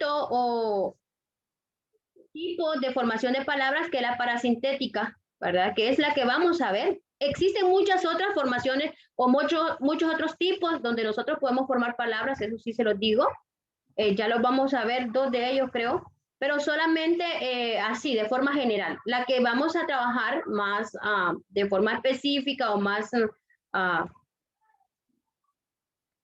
elemento o tipo de formación de palabras que es la parasintética, ¿verdad? Que es la que vamos a ver. Existen muchas otras formaciones o muchos otros tipos donde nosotros podemos formar palabras, eso sí se los digo. Ya los vamos a ver, 2 de ellos creo, pero solamente así, de forma general. La que vamos a trabajar más de forma específica o más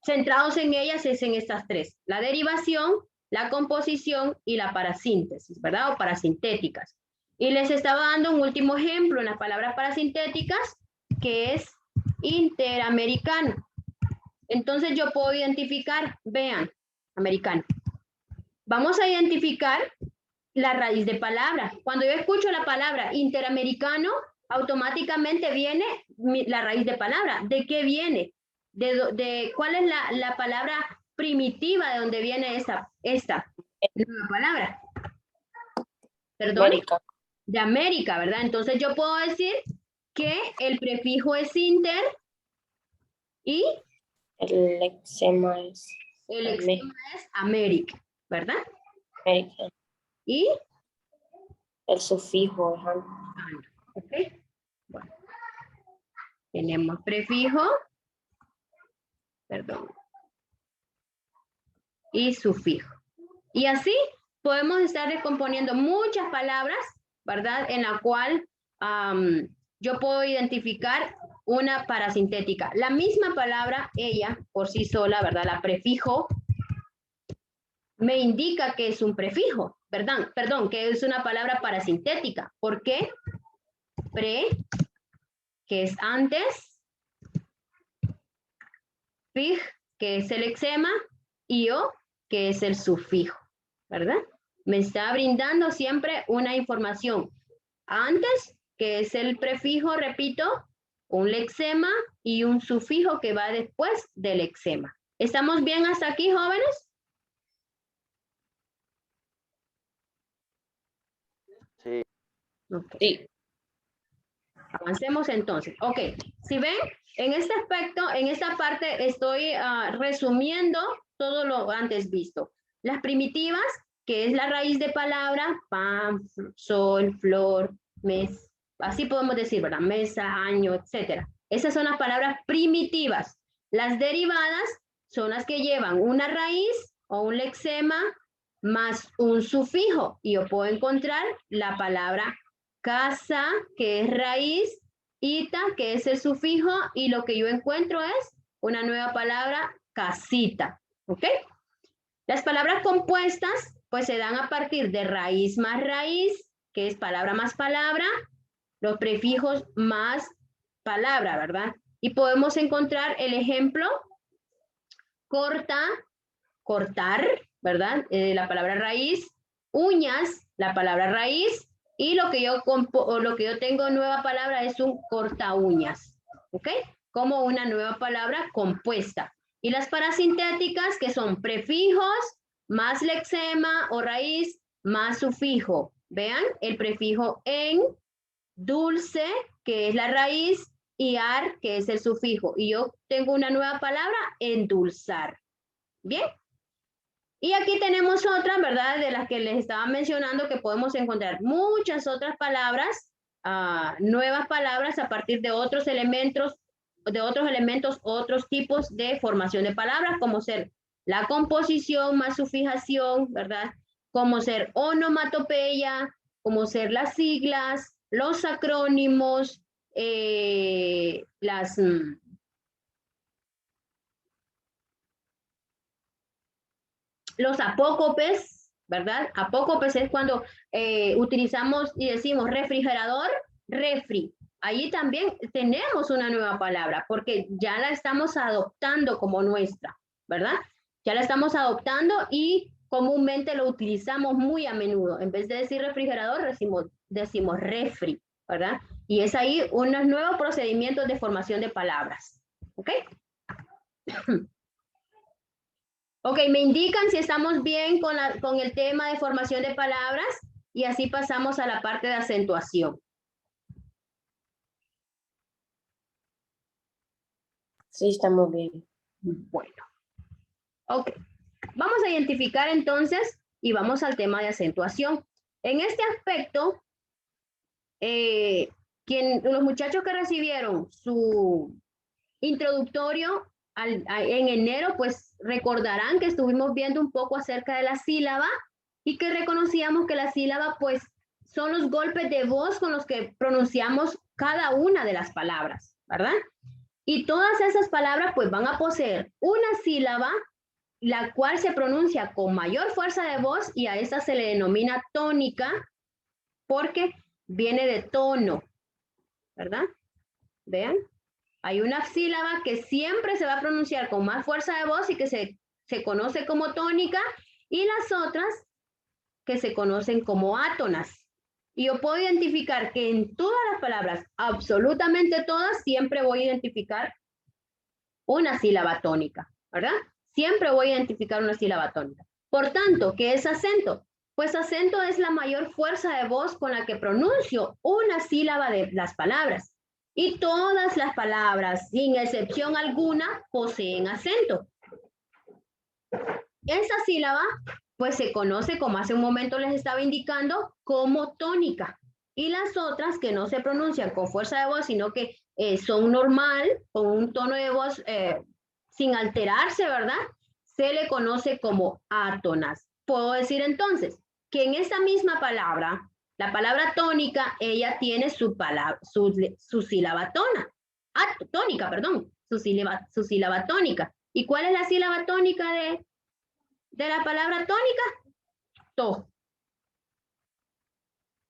centrados en ellas es en estas 3. La derivación, la composición y la parasíntesis, ¿verdad? O parasintéticas. Y les estaba dando un último ejemplo en las palabras parasintéticas, que es interamericano. Entonces yo puedo identificar, vean, americano. Vamos a identificar la raíz de palabra. Cuando yo escucho la palabra interamericano, automáticamente viene la raíz de palabra. ¿De qué viene? ¿Cuál es la palabra primitiva de donde viene esta nueva palabra? Perdón. América. De América, ¿verdad? Entonces yo puedo decir que el prefijo es inter y el lexema es América, ¿verdad? América. Y el sufijo es an. ¿ok? Bueno. Tenemos prefijo, perdón, y sufijo. Y así podemos estar descomponiendo muchas palabras, ¿verdad? En la cual yo puedo identificar una parasintética. La misma palabra, ella, por sí sola, ¿verdad? La prefijo, me indica que es un prefijo, ¿verdad? Perdón, que es una palabra parasintética. ¿Por qué? Pre, que es antes, fij, que es el lexema, y o, que es el sufijo, ¿verdad? Me está brindando siempre una información. Antes, que es el prefijo, repito, un lexema y un sufijo que va después del lexema. ¿Estamos bien hasta aquí, jóvenes? Sí. Okay. Sí. Avancemos entonces. Ok, si ven, en este aspecto, en esta parte estoy resumiendo todo lo antes visto. Las primitivas, que es la raíz de palabra, pan, sol, flor, mes, así podemos decir, ¿verdad? Mesa, año, etcétera. Esas son las palabras primitivas. Las derivadas son las que llevan una raíz o un lexema más un sufijo. Y yo puedo encontrar la palabra casa, que es raíz, ita, que es el sufijo, y lo que yo encuentro es una nueva palabra, casita, ¿ok? Las palabras compuestas, pues se dan a partir de raíz más raíz, que es palabra más palabra, los prefijos más palabra, ¿verdad? Y podemos encontrar el ejemplo, corta, cortar, ¿verdad? La palabra raíz, uñas, la palabra raíz, y lo que yo tengo nueva palabra es un corta uñas, ¿ok? Como una nueva palabra compuesta. Y las parasintéticas, que son prefijos, más lexema o raíz, más sufijo. Vean, el prefijo en, dulce, que es la raíz, y ar, que es el sufijo. Y yo tengo una nueva palabra, endulzar. ¿Bien? Y aquí tenemos otras, ¿verdad? De las que les estaba mencionando, que podemos encontrar muchas otras palabras, nuevas palabras a partir de otros elementos, otros tipos de formación de palabras, como ser la composición más su fijación, ¿verdad? Como ser onomatopeya, como ser las siglas, los acrónimos, los apócopes, ¿verdad? Apócopes es cuando utilizamos y decimos refrigerador, refri. Allí también tenemos una nueva palabra porque ya la estamos adoptando como nuestra, ¿verdad? Ya la estamos adoptando y comúnmente lo utilizamos muy a menudo. En vez de decir refrigerador, decimos refri, ¿verdad? Y es ahí unos nuevos procedimientos de formación de palabras, ¿ok? Ok, me indican si estamos bien con el tema de formación de palabras y así pasamos a la parte de acentuación. Sí, estamos bien. Bueno, ok. Vamos a identificar entonces y vamos al tema de acentuación. En este aspecto, los muchachos que recibieron su introductorio en enero, pues recordarán que estuvimos viendo un poco acerca de la sílaba y que reconocíamos que la sílaba, pues, son los golpes de voz con los que pronunciamos cada una de las palabras, ¿verdad? Y todas esas palabras, pues, van a poseer una sílaba, la cual se pronuncia con mayor fuerza de voz y a esta se le denomina tónica porque viene de tono, ¿verdad? Vean. Hay una sílaba que siempre se va a pronunciar con más fuerza de voz y que se conoce como tónica, y las otras que se conocen como átonas. Y yo puedo identificar que en todas las palabras, absolutamente todas, siempre voy a identificar una sílaba tónica, ¿verdad? Siempre voy a identificar una sílaba tónica. Por tanto, ¿qué es acento? Pues acento es la mayor fuerza de voz con la que pronuncio una sílaba de las palabras. Y todas las palabras, sin excepción alguna, poseen acento. Esa sílaba, pues se conoce, como hace un momento les estaba indicando, como tónica. Y las otras que no se pronuncian con fuerza de voz, sino que son normal, con un tono de voz sin alterarse, ¿verdad? Se le conoce como átonas. Puedo decir entonces que en esta misma palabra, la palabra tónica, ella tiene su sílaba tónica, perdón, su sílaba tónica. ¿Y cuál es la sílaba tónica de la palabra tónica? To.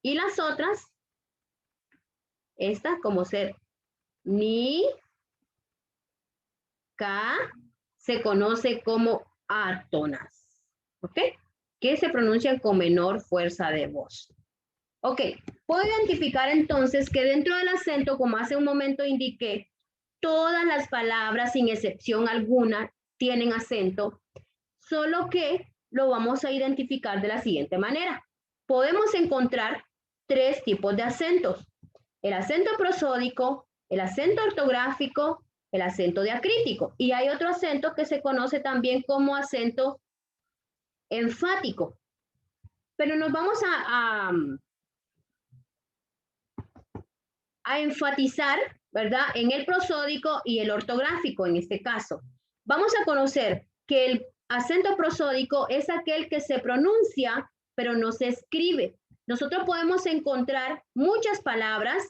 Y las otras, estas como ser ni, ca, se conoce como átonas, ¿ok? Que se pronuncian con menor fuerza de voz. Ok, puedo identificar entonces que dentro del acento, como hace un momento indiqué, todas las palabras, sin excepción alguna, tienen acento, solo que lo vamos a identificar de la siguiente manera. Podemos encontrar tres tipos de acentos: el acento prosódico, el acento ortográfico, el acento diacrítico. Y hay otro acento que se conoce también como acento enfático. Pero nos vamos a enfatizar, ¿verdad?, en el prosódico y el ortográfico en este caso. Vamos a conocer que el acento prosódico es aquel que se pronuncia, pero no se escribe. Nosotros podemos encontrar muchas palabras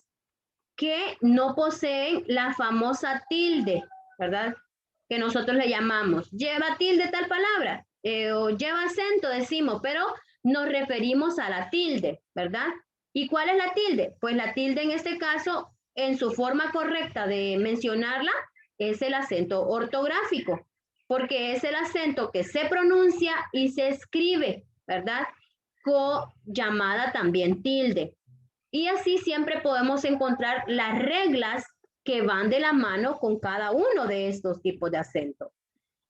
que no poseen la famosa tilde, ¿verdad? Que nosotros le llamamos, lleva tilde tal palabra, o lleva acento, decimos, pero nos referimos a la tilde, ¿verdad? ¿Y cuál es la tilde? Pues la tilde en este caso, en su forma correcta de mencionarla, es el acento ortográfico, porque es el acento que se pronuncia y se escribe, ¿verdad? Con llamada también tilde. Y así siempre podemos encontrar las reglas que van de la mano con cada uno de estos tipos de acento.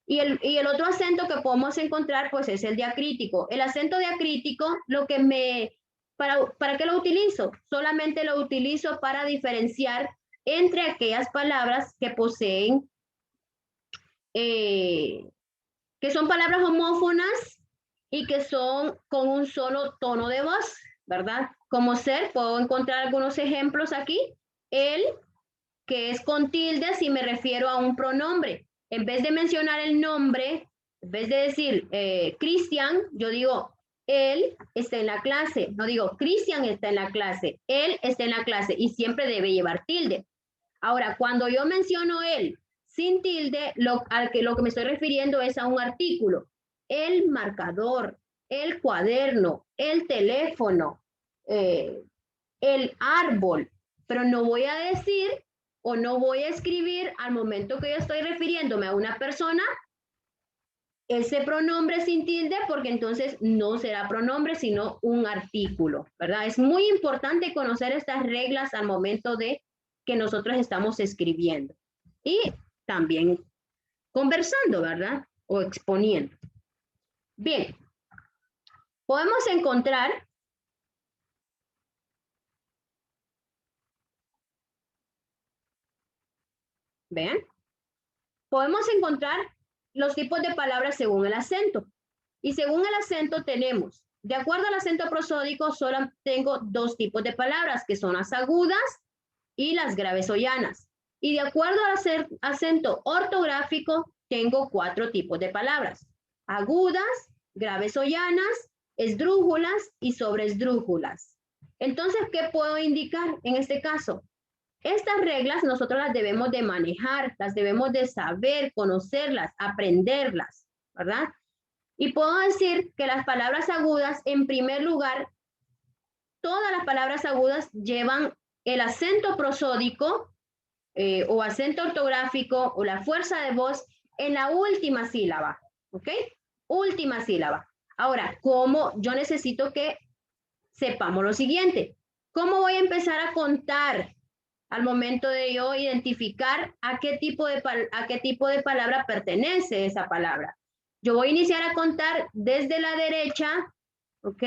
Y el otro acento que podemos encontrar, pues, es el diacrítico. El acento diacrítico, ¿para qué lo utilizo? Solamente lo utilizo para diferenciar entre aquellas palabras que poseen, que son palabras homófonas y que son con un solo tono de voz, ¿verdad? Como ser, puedo encontrar algunos ejemplos aquí. El, que es con tilde si me refiero a un pronombre. En vez de mencionar el nombre, en vez de decir Cristian, yo digo él está en la clase. No digo Cristian está en la clase, él está en la clase y siempre debe llevar tilde. Ahora, cuando yo menciono él sin tilde, lo que me estoy refiriendo es a un artículo. El marcador, el cuaderno, el teléfono, el árbol, pero no voy a decir o no voy a escribir al momento que yo estoy refiriéndome a una persona ese pronombre sin tilde, porque entonces no será pronombre, sino un artículo, ¿verdad? Es muy importante conocer estas reglas al momento de que nosotros estamos escribiendo y también conversando, ¿verdad? O exponiendo. Bien, podemos encontrar ¿ven? Podemos encontrar los tipos de palabras según el acento. Y según el acento tenemos, de acuerdo al acento prosódico, solo tengo dos tipos de palabras, que son las agudas y las graves o llanas. Y de acuerdo al acento ortográfico, tengo 4 tipos de palabras: agudas, graves o llanas, esdrújulas y sobreesdrújulas. Entonces, ¿qué puedo indicar en este caso? Estas reglas nosotros las debemos de manejar, las debemos de saber, conocerlas, aprenderlas, ¿verdad? Y puedo decir que las palabras agudas, en primer lugar, todas las palabras agudas llevan el acento prosódico o acento ortográfico o la fuerza de voz en la última sílaba, ¿ok? Última sílaba. Ahora, ¿cómo? Yo necesito que sepamos lo siguiente. ¿Cómo voy a empezar a contar al momento de yo identificar a qué tipo de palabra pertenece esa palabra? Yo voy a iniciar a contar desde la derecha, ¿ok?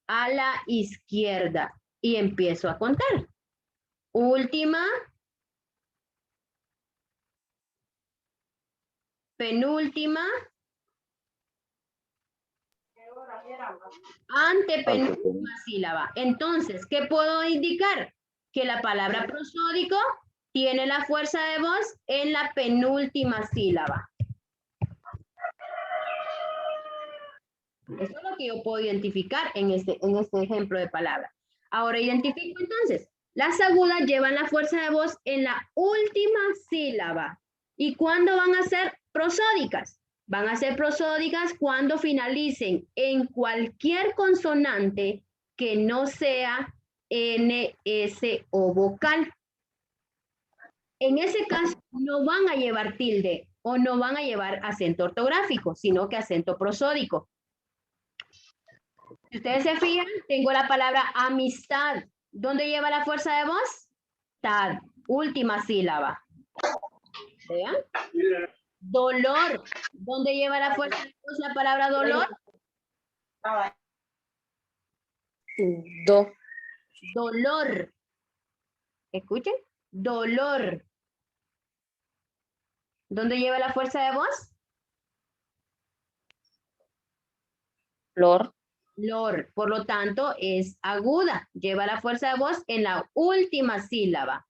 A la izquierda y empiezo a contar. Última, penúltima, antepenúltima sílaba. Entonces, ¿qué puedo indicar? Que la palabra prosódico tiene la fuerza de voz en la penúltima sílaba. Eso es lo que yo puedo identificar en este ejemplo de palabra. Ahora identifico entonces, las agudas llevan la fuerza de voz en la última sílaba. ¿Y cuándo van a ser prosódicas? Van a ser prosódicas cuando finalicen en cualquier consonante que no sea N, S o vocal. En ese caso no van a llevar tilde o no van a llevar acento ortográfico, sino que acento prosódico. Si ustedes se fijan, tengo la palabra amistad. ¿Dónde lleva la fuerza de voz? Tad, última sílaba. ¿Vean? Dolor. ¿Dónde lleva la fuerza de voz la palabra dolor? Do. Dolor. Escuchen. Dolor. ¿Dónde lleva la fuerza de voz? Lor. Lor. Por lo tanto, es aguda. Lleva la fuerza de voz en la última sílaba.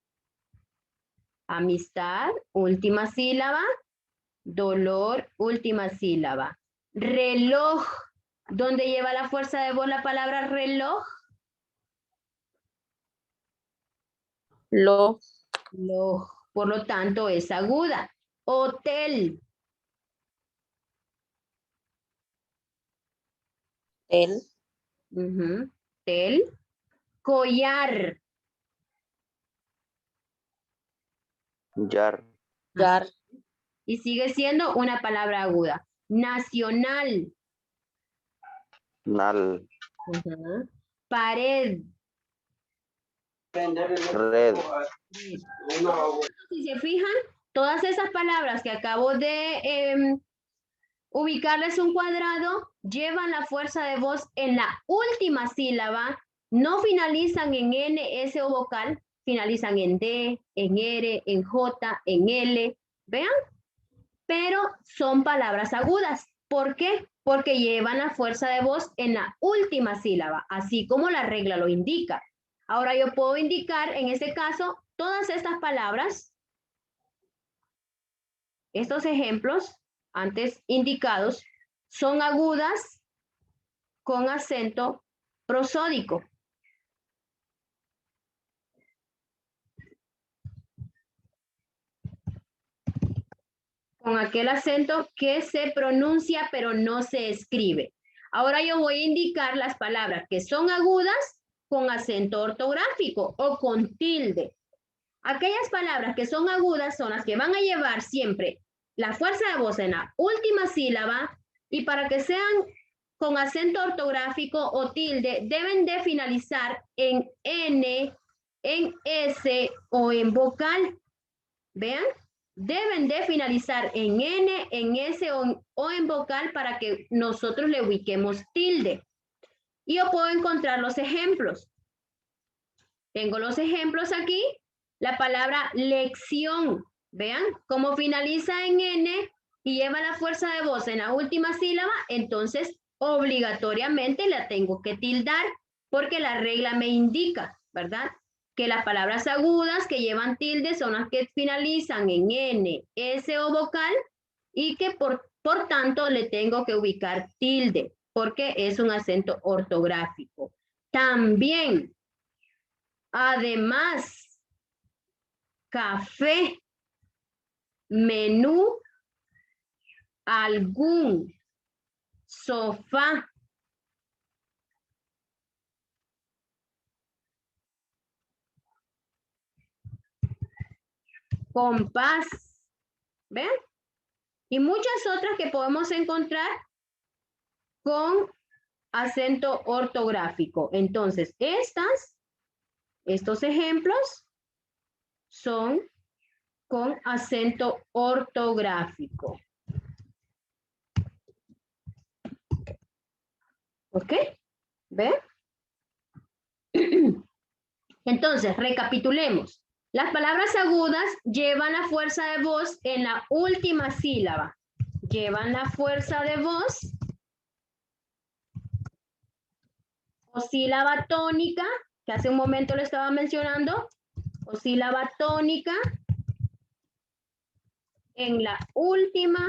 Amistad, última sílaba. Dolor, última sílaba. Reloj. ¿Dónde lleva la fuerza de voz la palabra reloj? Lo. Loj. Por lo tanto, es aguda. Hotel. El. Tel. Collar. Yar. Yar. Y sigue siendo una palabra aguda. Nacional. Nal. Pared. Red. Si se fijan, todas esas palabras que acabo de ubicarles un cuadrado llevan la fuerza de voz en la última sílaba, no finalizan en N, S o vocal, finalizan en D, en R, en J, en L, ¿vean? Pero son palabras agudas. ¿Por qué? Porque llevan la fuerza de voz en la última sílaba, así como la regla lo indica. Ahora yo puedo indicar, en este caso, todas estas palabras, estos ejemplos antes indicados, son agudas con acento prosódico. Con aquel acento que se pronuncia pero no se escribe. Ahora yo voy a indicar las palabras que son agudas con acento ortográfico o con tilde. Aquellas palabras que son agudas son las que van a llevar siempre la fuerza de voz en la última sílaba, y para que sean con acento ortográfico o tilde deben de finalizar en N, en S o en vocal. ¿Vean? Deben de finalizar en N, en S o en vocal para que nosotros le ubiquemos tilde. Y yo puedo encontrar los ejemplos. Tengo los ejemplos aquí. La palabra lección. Vean cómo finaliza en N y lleva la fuerza de voz en la última sílaba, entonces obligatoriamente la tengo que tildar porque la regla me indica, ¿verdad? Que las palabras agudas que llevan tilde son las que finalizan en N, S o vocal y que por tanto le tengo que ubicar tilde porque es un acento ortográfico. También, además, café, menú, algún, sofá, compás, ¿ven? Y muchas otras que podemos encontrar con acento ortográfico. Entonces, estos ejemplos son con acento ortográfico. ¿Ok? ¿Ven? Entonces, recapitulemos. Las palabras agudas llevan la fuerza de voz en la última sílaba. Llevan la fuerza de voz o sílaba tónica, que hace un momento le estaba mencionando, o sílaba tónica en la última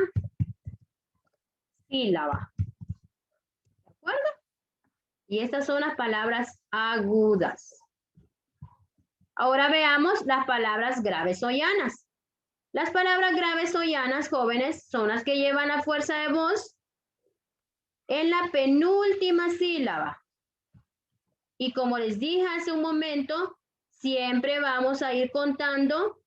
sílaba. ¿De acuerdo? Y estas son las palabras agudas. Ahora veamos las palabras graves o llanas. Las palabras graves o llanas, jóvenes, son las que llevan la fuerza de voz en la penúltima sílaba. Y como les dije hace un momento, siempre vamos a ir contando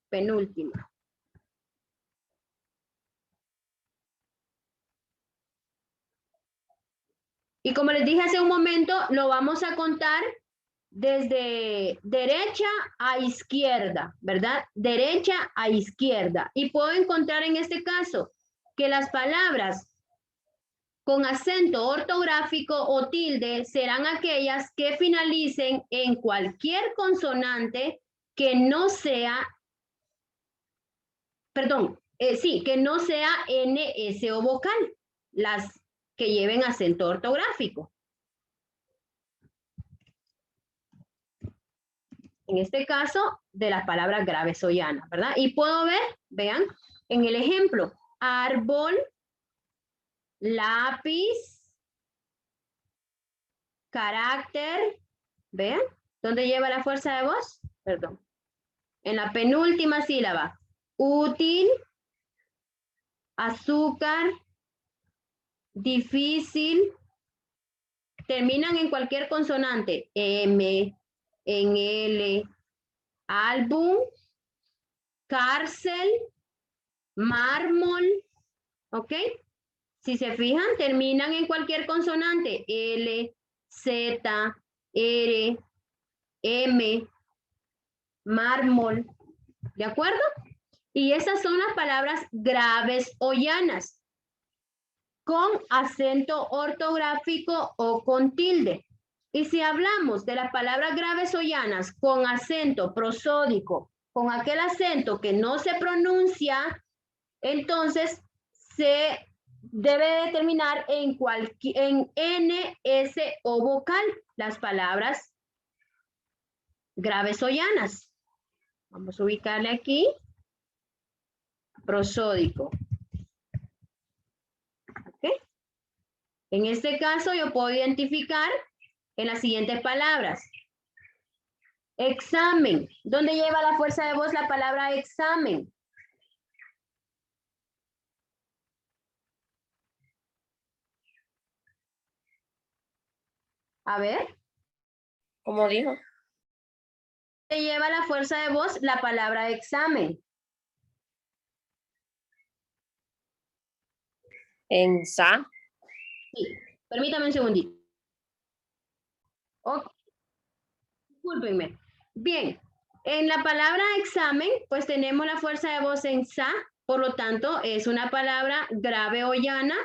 penúltima. Y como les dije hace un momento, lo vamos a contar desde derecha a izquierda, ¿verdad? Derecha a izquierda. Y puedo encontrar en este caso que las palabras con acento ortográfico o tilde serán aquellas que finalicen en cualquier consonante que no sea, que no sea NS o vocal, las que lleven acento ortográfico. En este caso, de las palabras graves o llanas, ¿verdad? Y puedo ver, vean, en el ejemplo, árbol, lápiz, carácter, ¿vean? ¿Dónde lleva la fuerza de voz? Perdón. En la penúltima sílaba, útil, azúcar, difícil, terminan en cualquier consonante, M, en L, álbum, cárcel, mármol, ¿ok? Si se fijan, terminan en cualquier consonante, L, Z, R, M, mármol, ¿de acuerdo? Y esas son las palabras graves o llanas, con acento ortográfico o con tilde. Y si hablamos de las palabras graves o llanas con acento prosódico, con aquel acento que no se pronuncia, entonces se debe determinar en N, S o vocal las palabras graves o llanas. Vamos a ubicarle aquí. Prosódico. ¿Okay? En este caso yo puedo identificar en las siguientes palabras. Examen. ¿Dónde lleva la fuerza de voz la palabra examen? A ver. ¿Cómo dijo? ¿Dónde lleva la fuerza de voz la palabra examen? En sa. Sí. Permítame un segundito. Okay. Discúlpenme. Bien. En la palabra examen, pues tenemos la fuerza de voz en sa, por lo tanto, es una palabra grave o llana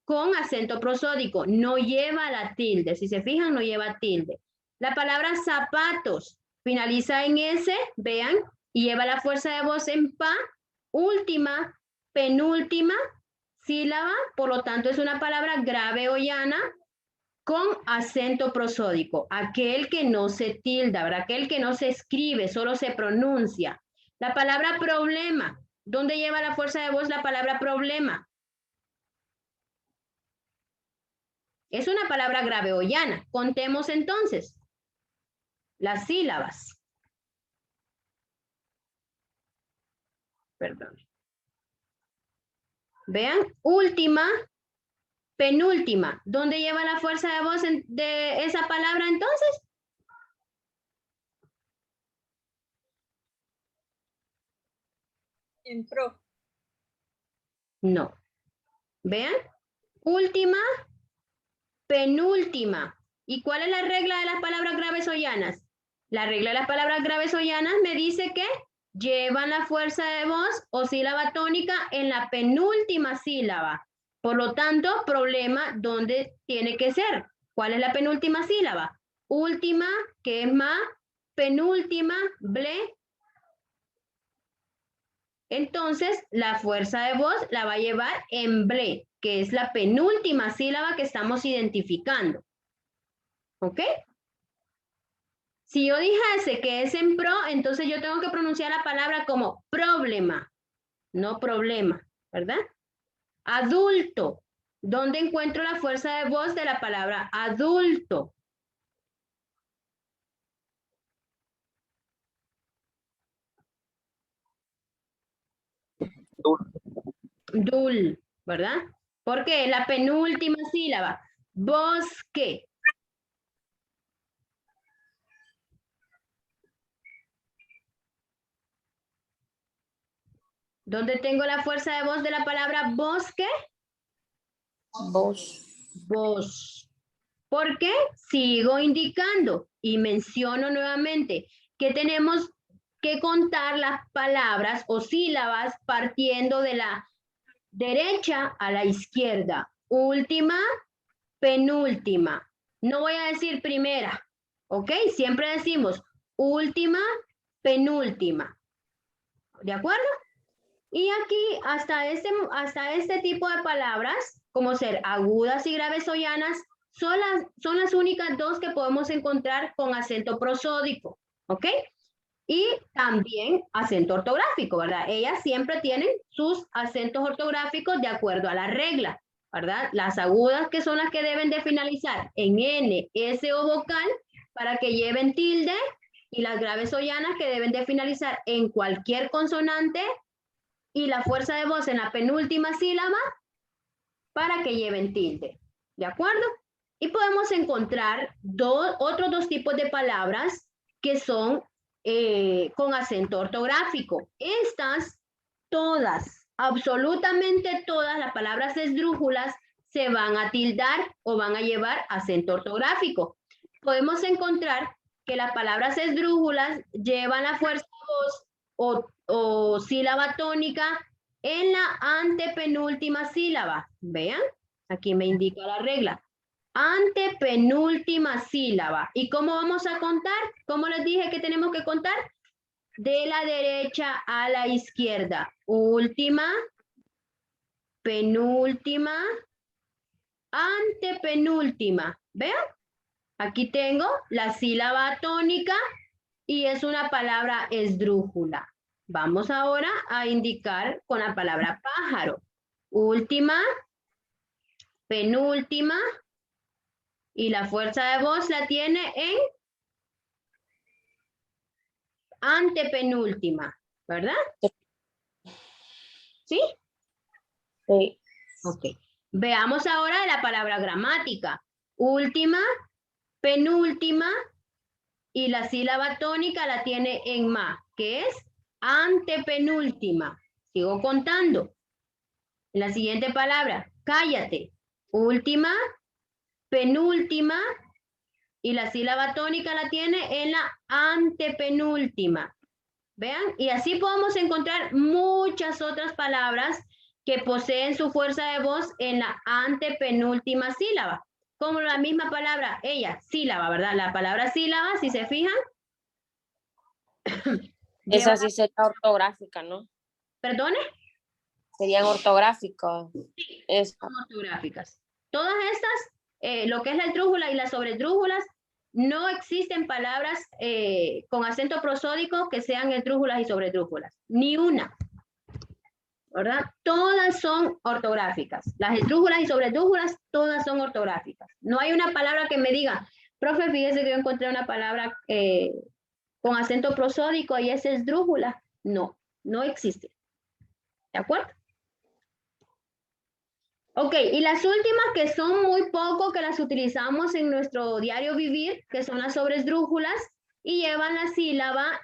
con acento prosódico. No lleva la tilde. Si se fijan, no lleva tilde. La palabra zapatos finaliza en S, vean, y lleva la fuerza de voz en pa, última, penúltima sílaba, por lo tanto es una palabra grave o llana con acento prosódico, aquel que no se tilda, ¿verdad? Aquel que no se escribe, solo se pronuncia. La palabra problema, ¿dónde lleva la fuerza de voz la palabra problema? Es una palabra grave o llana. Contemos entonces las sílabas. Perdón. Vean, última, penúltima. ¿Dónde lleva la fuerza de voz de esa palabra entonces? En pro. No. Vean, última, penúltima. ¿Y cuál es la regla de las palabras graves o llanas? La regla de las palabras graves o llanas me dice que llevan la fuerza de voz o sílaba tónica en la penúltima sílaba. Por lo tanto, problema, ¿dónde tiene que ser? ¿Cuál es la penúltima sílaba? Última, que es ma, penúltima, ble. Entonces, la fuerza de voz la va a llevar en ble, que es la penúltima sílaba que estamos identificando. ¿Ok? Si yo dijese que es en pro, entonces yo tengo que pronunciar la palabra como problema, no problema, ¿verdad? Adulto. ¿Dónde encuentro la fuerza de voz de la palabra adulto? Dul, ¿verdad? Porque es la penúltima sílaba. Bosque. ¿Dónde tengo la fuerza de voz de la palabra bosque? Vos. Vos. ¿Por qué? Sigo indicando y menciono nuevamente que tenemos que contar las palabras o sílabas partiendo de la derecha a la izquierda. Última, penúltima. No voy a decir primera, ¿ok? Siempre decimos última, penúltima. ¿De acuerdo? Y aquí, hasta este tipo de palabras, como ser agudas y graves o llanas, son las únicas dos que podemos encontrar con acento prosódico, ¿ok? Y también acento ortográfico, ¿verdad? Ellas siempre tienen sus acentos ortográficos de acuerdo a la regla, ¿verdad? Las agudas que son las que deben de finalizar en N, S o vocal para que lleven tilde, y las graves o llanas que deben de finalizar en cualquier consonante y la fuerza de voz en la penúltima sílaba para que lleven tilde. ¿De acuerdo? Y podemos encontrar otros dos tipos de palabras que son con acento ortográfico. Estas, todas, absolutamente todas las palabras esdrújulas se van a tildar o van a llevar acento ortográfico. Podemos encontrar que las palabras esdrújulas llevan la fuerza de voz o sílaba tónica en la antepenúltima sílaba. Vean, aquí me indica la regla. Antepenúltima sílaba. ¿Y cómo vamos a contar? ¿Cómo les dije que tenemos que contar? De la derecha a la izquierda. Última, penúltima, antepenúltima. ¿Vean? Aquí tengo la sílaba tónica y es una palabra esdrújula. Vamos ahora a indicar con la palabra pájaro. Última, penúltima, y la fuerza de voz la tiene en antepenúltima, ¿verdad? ¿Sí? Sí. Ok. Veamos ahora la palabra gramática. Última, penúltima, y la sílaba tónica la tiene en ma, que es antepenúltima. Sigo contando. La siguiente palabra, cállate. Última, penúltima, y la sílaba tónica la tiene en la antepenúltima. Vean, y así podemos encontrar muchas otras palabras que poseen su fuerza de voz en la antepenúltima sílaba. Como la misma palabra, ella, sílaba, ¿verdad? La palabra sílaba, si se fijan, Esa lleva, sí sería ortográfica, ¿no? ¿perdone? Serían ortográficas. Esa. Son ortográficas. Todas estas, lo que es la esdrújula y las sobresdrújulas, no existen palabras con acento prosódico que sean esdrújulas y sobresdrújulas. Ni una. ¿Verdad? Todas son ortográficas. Las esdrújulas y sobresdrújulas, todas son ortográficas. No hay una palabra que me diga, profe, fíjese que yo encontré una palabra con acento prosódico y es esdrújula. No, no existe. ¿De acuerdo? Ok, y las últimas que son muy poco que las utilizamos en nuestro diario vivir, que son las sobresdrújulas y llevan la sílaba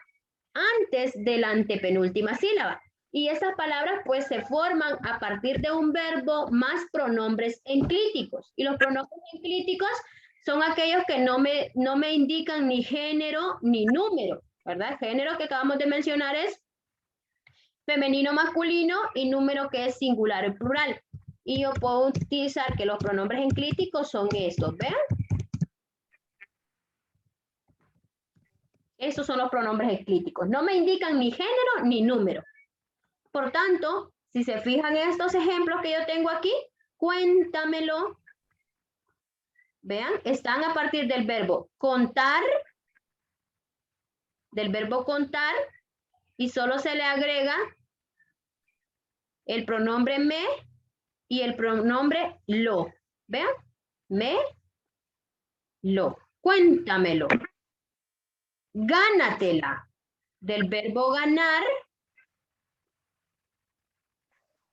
antes de la antepenúltima sílaba. Y esas palabras pues se forman a partir de un verbo más pronombres enclíticos. Y los pronombres enclíticos son aquellos que no me indican ni género ni número, ¿verdad? Género que acabamos de mencionar es femenino, masculino y número que es singular o plural. Y yo puedo utilizar que los pronombres enclíticos son estos, ¿ven? Esos son los pronombres enclíticos. No me indican ni género ni número. Por tanto, si se fijan en estos ejemplos que yo tengo aquí, cuéntamelo. Vean, están a partir del verbo contar, y solo se le agrega el pronombre me y el pronombre lo. Vean, me, lo. Cuéntamelo. Gánatela, del verbo ganar,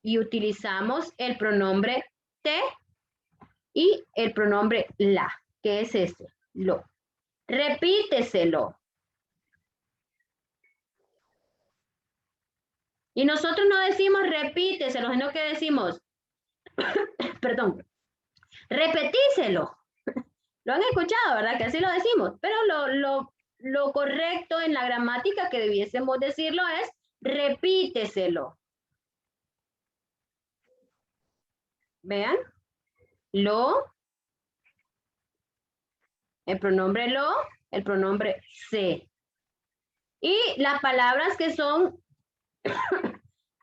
y utilizamos el pronombre te y el pronombre la, que es este, lo. Repíteselo. Y nosotros no decimos repíteselo, sino que decimos, perdón, repetíselo. Lo han escuchado, ¿verdad? Que así lo decimos, pero lo correcto en la gramática que debiésemos decirlo es repíteselo. Vean, lo, el pronombre lo, el pronombre se. Y las palabras que son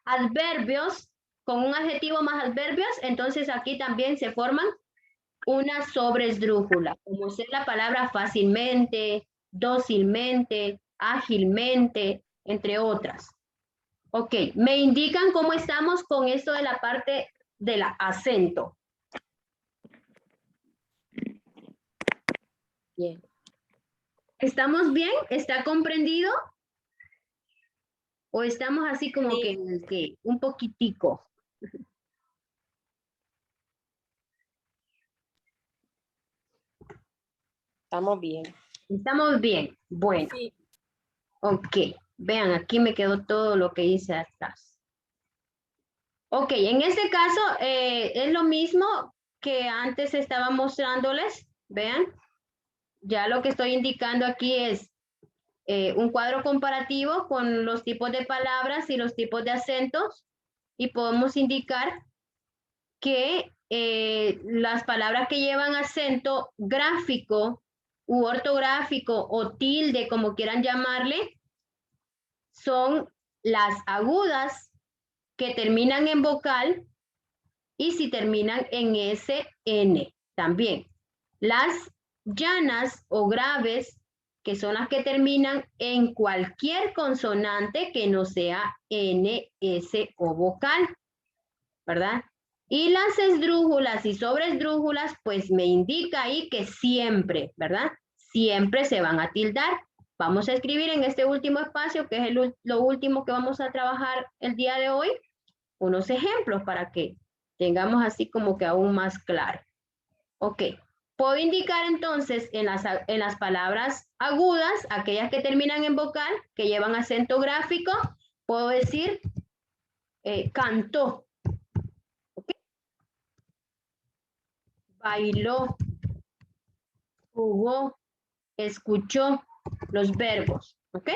adverbios, con un adjetivo más adverbios, entonces aquí también se forman una sobresdrújula, como ser la palabra fácilmente, dócilmente, ágilmente, entre otras. Ok, me indican cómo estamos con esto de la parte del acento. Bien. ¿Estamos bien? ¿Está comprendido? ¿O estamos así como Sí. que un poquitico? Estamos bien. ¿Estamos bien? Bueno, Sí. ok. Vean, aquí me quedó todo lo que hice atrás. Ok, en este caso es lo mismo que antes estaba mostrándoles. Vean, ya lo que estoy indicando aquí es un cuadro comparativo con los tipos de palabras y los tipos de acentos, y podemos indicar que las palabras que llevan acento gráfico u ortográfico o tilde, como quieran llamarle, son las agudas que terminan en vocal y si terminan en SN también. Las llanas o graves, que son las que terminan en cualquier consonante que no sea N, S o vocal, ¿verdad? Y las esdrújulas y sobresdrújulas, pues me indica ahí que siempre, ¿verdad? Siempre se van a tildar. Vamos a escribir en este último espacio, que es lo último que vamos a trabajar el día de hoy, unos ejemplos para que tengamos así como que aún más claro. Ok, puedo indicar entonces en las palabras agudas, aquellas que terminan en vocal, que llevan acento gráfico, puedo decir cantó, ¿okay? Bailó, jugó, escuchó, los verbos, ¿ok?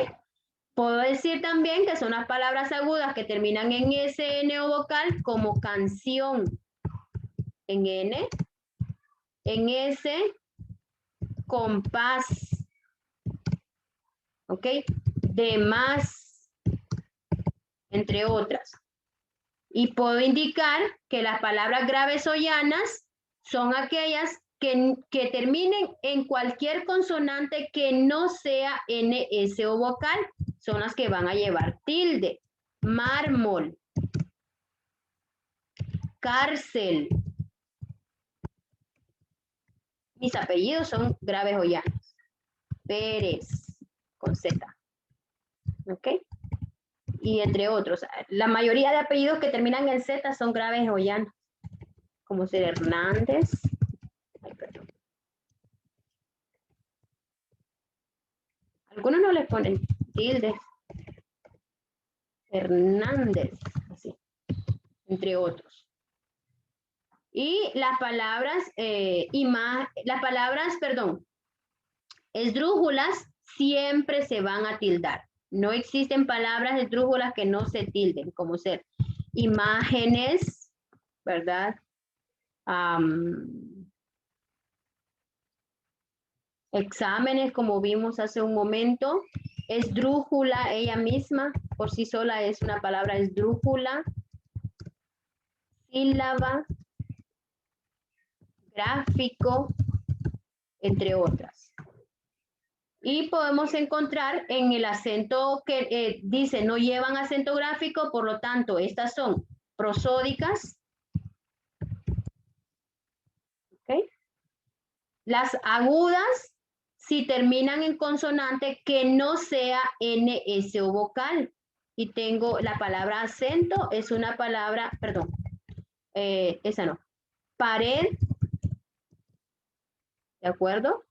Puedo decir también que son las palabras agudas que terminan en SN o vocal, como canción, en N, en S, compás, ¿ok? de más, entre otras. Y puedo indicar que las palabras graves o llanas son aquellas que terminen en cualquier consonante que no sea NS o vocal. Son las que van a llevar tilde. Mármol. Cárcel. Mis apellidos son graves o llanos. Pérez, con Z. ¿Ok? Y entre otros. La mayoría de apellidos que terminan en Z son graves o llanos. Como ser Hernández. Ay, perdón. Algunos no les ponen tilde. Hernández. Así. Entre otros. Y las palabras, esdrújulas siempre se van a tildar. No existen palabras esdrújulas que no se tilden, como ser imágenes, ¿verdad? Exámenes, como vimos hace un momento. Esdrújula, ella misma, por sí sola es una palabra esdrújula. Sílaba. Gráfico, entre otras. Y podemos encontrar en el acento que dice no llevan acento gráfico, por lo tanto, estas son prosódicas. ¿Okay? Las agudas, si terminan en consonante que no sea NS o vocal. Y tengo la palabra acento, es una palabra, perdón, esa no. Pared, ¿de acuerdo?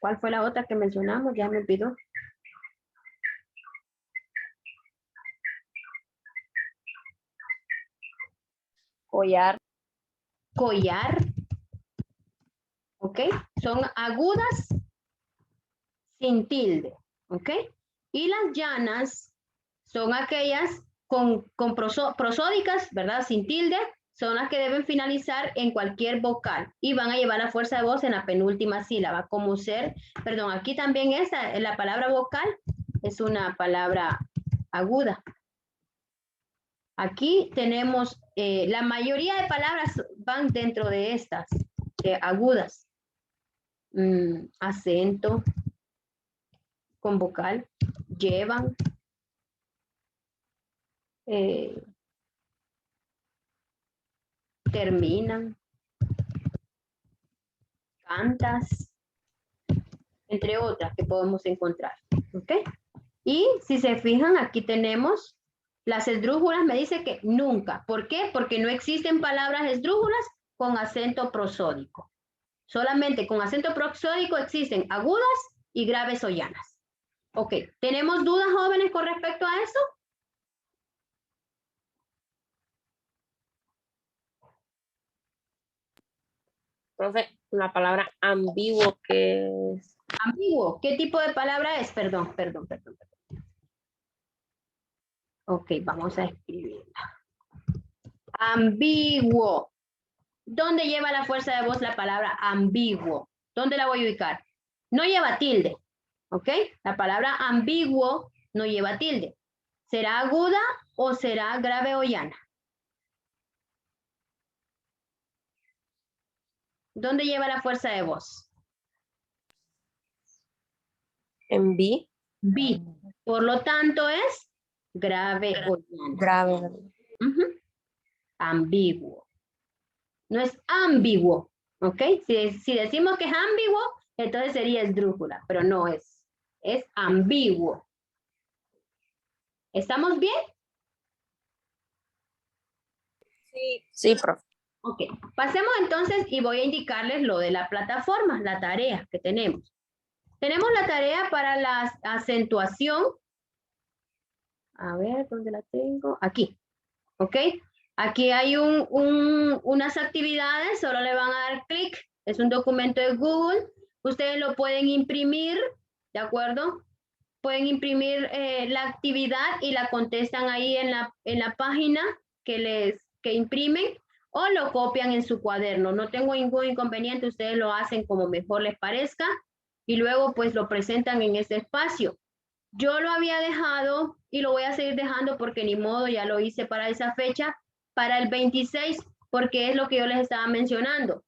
¿Cuál fue la otra que mencionamos? Ya me olvidó. Collar. Collar. ¿Ok? Son agudas sin tilde. ¿Ok? Y las llanas son aquellas con prosódicas, ¿verdad? Sin tilde. Son las que deben finalizar en cualquier vocal y van a llevar la fuerza de voz en la penúltima sílaba, como ser, perdón, aquí también esa, la palabra vocal es una palabra aguda. Aquí tenemos, la mayoría de palabras van dentro de estas, agudas. Acento, con vocal, llevan, terminan, cantas, entre otras que podemos encontrar. ¿Ok? Y si se fijan, aquí tenemos las esdrújulas, me dice que nunca. ¿Por qué? Porque no existen palabras esdrújulas con acento prosódico. Solamente con acento prosódico existen agudas y graves o llanas. Ok, ¿tenemos dudas, jóvenes, con respecto a eso? Profe, la palabra ambiguo, que es Ambiguo, ¿qué tipo de palabra es? Perdón. Ok, vamos a escribirla. Ambiguo. ¿Dónde lleva la fuerza de voz la palabra ambiguo? ¿Dónde la voy a ubicar? No lleva tilde, ¿ok? La palabra ambiguo no lleva tilde. ¿Será aguda o será grave o llana? ¿Dónde lleva la fuerza de voz? en B. B. Por lo tanto es grave o llana. Grave. Ambiguo. No es ambiguo, ¿ok? Si decimos que es ambiguo, entonces sería esdrújula, pero no es. Es ambiguo. ¿Estamos bien? Sí, profe. Ok, pasemos entonces y voy a indicarles lo de la plataforma, la tarea que tenemos. Tenemos la tarea para la acentuación. A ver, ¿dónde la tengo? Aquí, ¿ok? Aquí hay unas actividades, solo le van a dar clic. Es un documento de Google. Ustedes lo pueden imprimir, ¿de acuerdo? Pueden imprimir la actividad y la contestan ahí en la página que imprimen. o lo copian en su cuaderno. No tengo ningún inconveniente, ustedes lo hacen como mejor les parezca y luego pues lo presentan en ese espacio. Yo lo había dejado y lo voy a seguir dejando porque ni modo, ya lo hice para esa fecha, para el 26, porque es lo que yo les estaba mencionando.